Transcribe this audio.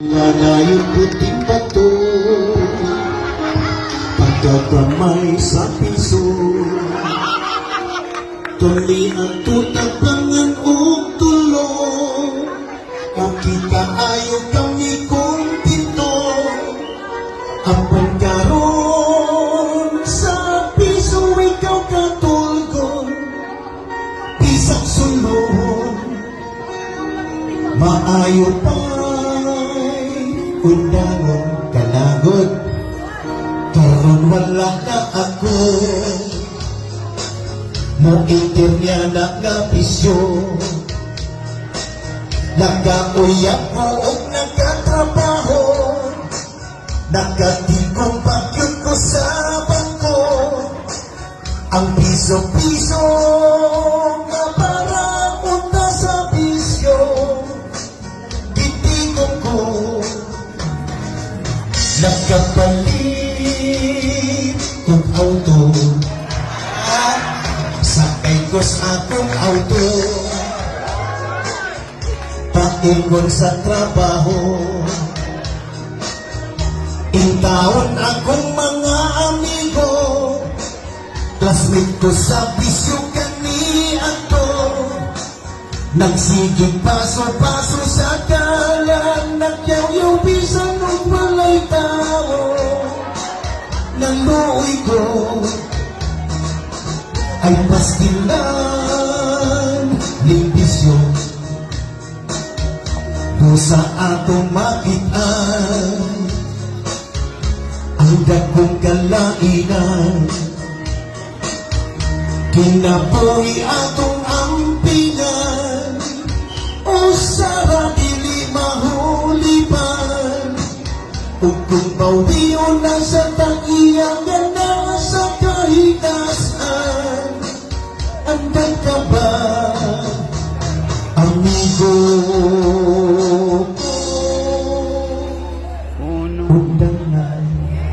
Nganayon puting bato, pagkakamay sa piso, tuli ang tutapangan o tulo, o kita ayaw kami kong pito, ang pagkaroon sa piso ikaw katulgon, pisang sulong, maayo pa'y undangon kalagot, karon wala na ako, mo itirnya na nga bisyo, nagkauyak mo o nagkatrabaho, nagkatigong pagyod ko sa bangko, ang piso-piso nga para punta sa bisyo, gitigong ko, nagkapalit kong auto, sakay ko sa akong auto, paingon sa trabaho, intawon akong mga amigo, classmate ko sa bisyo kani ato, nagsigig paso-paso sa kalan, nagyaw-yaw bisan og walay tao, naluoy ko ay pastilan ning bisyo, do sa atong makitaan ang dagkong kalainan, kinabuhi atong ampingan, o sara dili mahulipan, ug kung bawion lang sa tag-iyang gana sa kahitasan, andan ka ba, amigo?